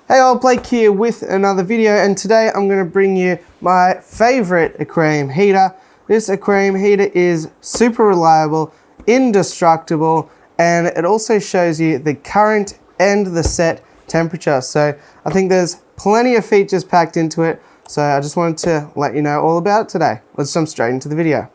Hey all, Blake here with another video, and today I'm going to bring you my favorite aquarium heater. This aquarium heater is super reliable, indestructible, and it also shows you the current and the set temperature. So I think there's plenty of features packed into it, so I just wanted to let you know all about it today. Let's jump straight into the video.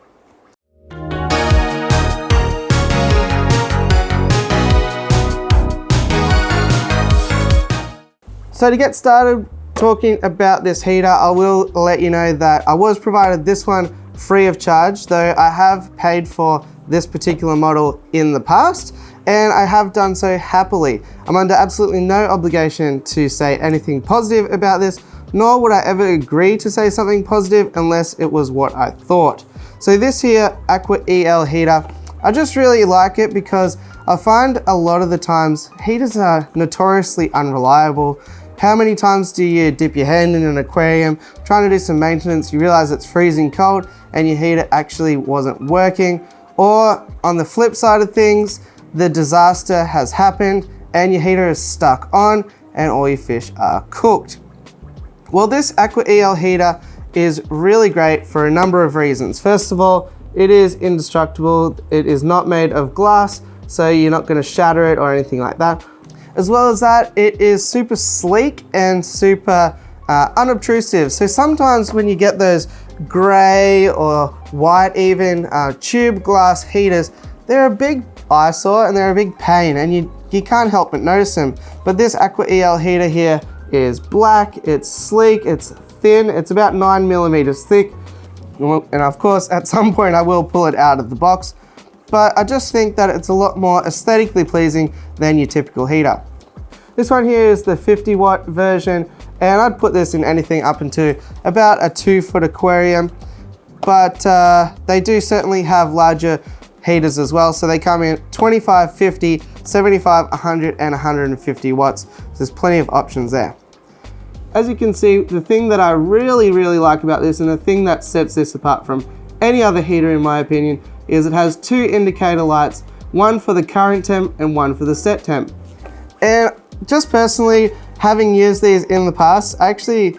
So to get started talking about this heater, I will let you know that I was provided this one free of charge, though I have paid for this particular model in the past, and I have done so happily. I'm under absolutely no obligation to say anything positive about this, nor would I ever agree to say something positive unless it was what I thought. So this here Aquael heater, I just really like it because I find a lot of the times heaters are notoriously unreliable. How many times do you dip your hand in an aquarium, trying to do some maintenance, you realize it's freezing cold and your heater actually wasn't working? Or on the flip side of things, the disaster has happened and your heater is stuck on and all your fish are cooked. Well, this Aquael heater is really great for a number of reasons. First of all, it is indestructible. It is not made of glass, so you're not going to shatter it or anything like that. As well as that, it is super sleek and super unobtrusive. So sometimes when you get those gray or white even tube glass heaters, they're a big eyesore and they're a big pain, and you can't help but notice them. But this Aquael heater here is black, it's sleek, it's thin, it's about 9 millimeters thick. And of course, at some point I will pull it out of the box, but I just think that it's a lot more aesthetically pleasing than your typical heater. This one here is the 50 watt version, and I'd put this in anything up into about a 2-foot aquarium, but they do certainly have larger heaters as well. So they come in 25, 50, 75, 100 and 150 watts. So there's plenty of options there. As you can see, the thing that I really like about this, and the thing that sets this apart from any other heater in my opinion, is it has 2 indicator lights, one for the current temp and one for the set temp. And just personally, having used these in the past, I actually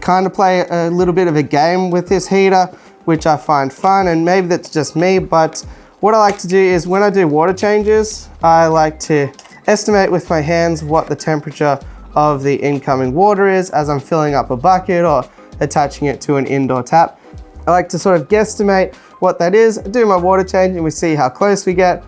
kind of play a little bit of a game with this heater, which I find fun, and maybe that's just me, but what I like to do is when I do water changes, I like to estimate with my hands what the temperature of the incoming water is as I'm filling up a bucket or attaching it to an indoor tap. I like to sort of guesstimate what that is, do my water change, and we see how close we get.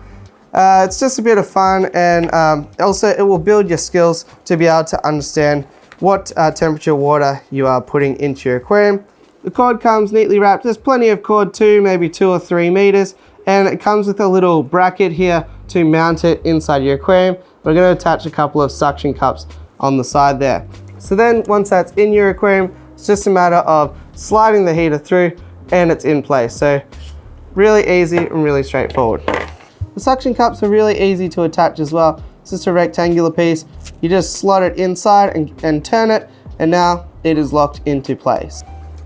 It's just a bit of fun, and also it will build your skills to be able to understand what temperature water you are putting into your aquarium. The cord comes neatly wrapped. There's plenty of cord too, maybe 2 or 3 meters, and it comes with a little bracket here to mount it inside your aquarium. We're going to attach a couple of suction cups on the side there. So then once that's in your aquarium, it's just a matter of sliding the heater through and it's in place. So really easy and really straightforward. The suction cups are really easy to attach as well. It's just a rectangular piece. You just slot it inside and turn it, and now it is locked into place.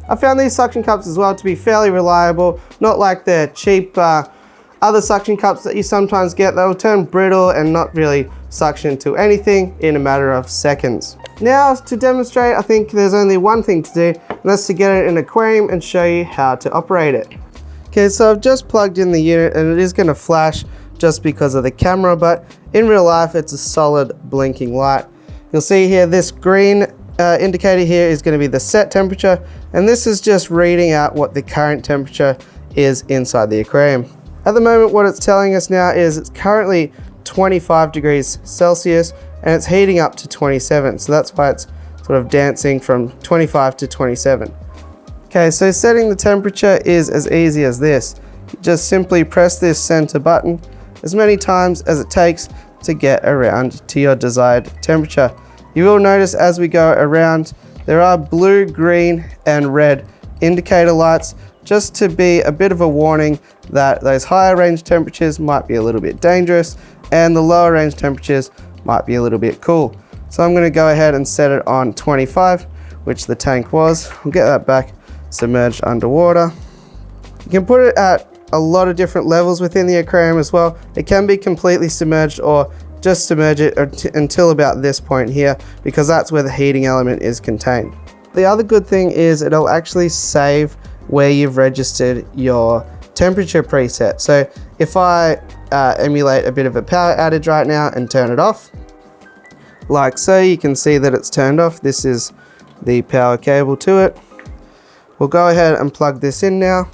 I found these suction cups as well to be fairly reliable, not like the cheap other suction cups that you sometimes get. They'll turn brittle and not really suction to anything in a matter of seconds. Now to demonstrate, I think there's only one thing to do, and that's to get it in an aquarium and show you how to operate it. Okay, so I've just plugged in the unit, and it is going to flash just because of the camera, but in real life it's a solid blinking light. You'll see here this green indicator here is going to be the set temperature, and this is just reading out what the current temperature is inside the aquarium. At the moment, what it's telling us now is it's currently 25 degrees Celsius and it's heating up to 27, so that's why it's sort of dancing from 25 to 27. Okay, so setting the temperature is as easy as this. You just simply press this center button as many times as it takes to get around to your desired temperature. You will notice as we go around, there are blue, green, and red indicator lights, just to be a bit of a warning that those higher range temperatures might be a little bit dangerous and the lower range temperatures might be a little bit cool. So I'm going to go ahead and set it on 25, which the tank was. I'll get that back submerged underwater. You can put it at a lot of different levels within the aquarium as well. It can be completely submerged, or just submerge it until about this point here, because that's where the heating element is contained. The other good thing is it'll actually save where you've registered your temperature preset. So if I emulate a bit of a power outage right now and turn it off, like so, you can see that it's turned off. This is the power cable to it. We'll go ahead and plug this in now.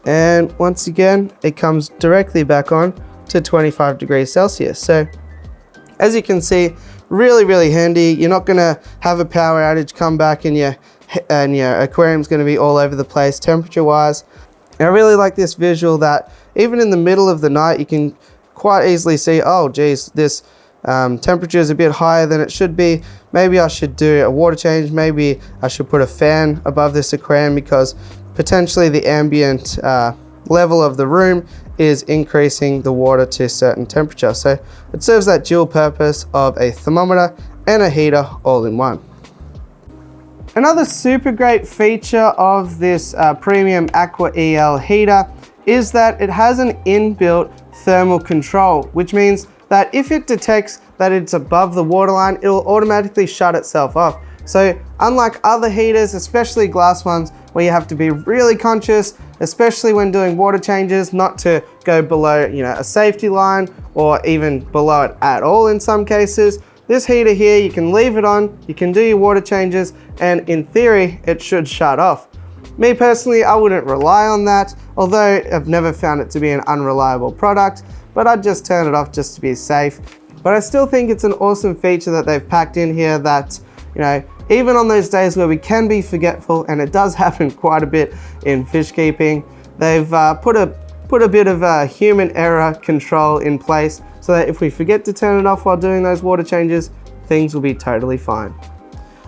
And once again, it comes directly back on to 25 degrees Celsius. So as you can see, really handy. You're not gonna have a power outage come back and your aquarium's gonna be all over the place temperature wise. And I really like this visual that even in the middle of the night, you can quite easily see, oh geez, this temperature is a bit higher than it should be. Maybe I should do a water change. Maybe I should put a fan above this aquarium because potentially the ambient level of the room is increasing the water to a certain temperature. So it serves that dual purpose of a thermometer and a heater all in one. Another super great feature of this premium Aquael heater is that it has an inbuilt thermal control, which means that if it detects that it's above the waterline, it will automatically shut itself off. So unlike other heaters, especially glass ones, where you have to be really conscious, especially when doing water changes, not to go below, a safety line or even below it at all in some cases. This heater here, you can leave it on, you can do your water changes, and in theory, it should shut off. Me personally, I wouldn't rely on that, although I've never found it to be an unreliable product, but I'd just turn it off just to be safe. But I still think it's an awesome feature that they've packed in here that, even on those days where we can be forgetful, and it does happen quite a bit in fish keeping, they've put a bit of human error control in place so that if we forget to turn it off while doing those water changes, things will be totally fine.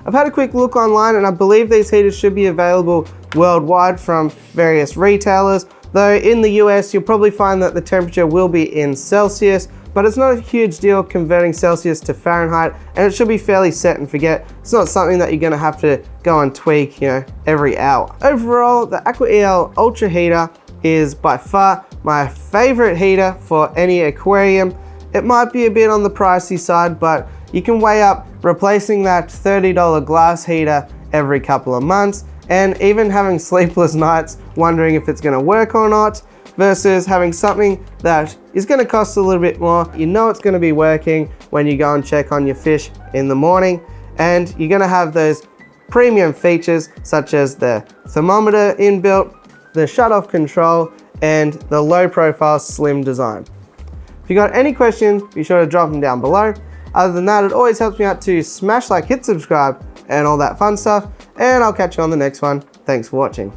I've had a quick look online and I believe these heaters should be available worldwide from various retailers, though in the US you'll probably find that the temperature will be in Celsius, but it's not a huge deal converting Celsius to Fahrenheit, and it should be fairly set and forget. It's not something that you're gonna have to go and tweak, every hour. Overall, the Aquael Ultra Heater is by far my favorite heater for any aquarium. It might be a bit on the pricey side, but you can weigh up replacing that $30 glass heater every couple of months, and even having sleepless nights wondering if it's gonna work or not, versus having something that is gonna cost a little bit more. You know it's gonna be working when you go and check on your fish in the morning, and you're gonna have those premium features such as the thermometer inbuilt, the shut-off control, and the low-profile slim design. If you got any questions, be sure to drop them down below. Other than that, it always helps me out to smash like, hit subscribe, and all that fun stuff, and I'll catch you on the next one. Thanks for watching.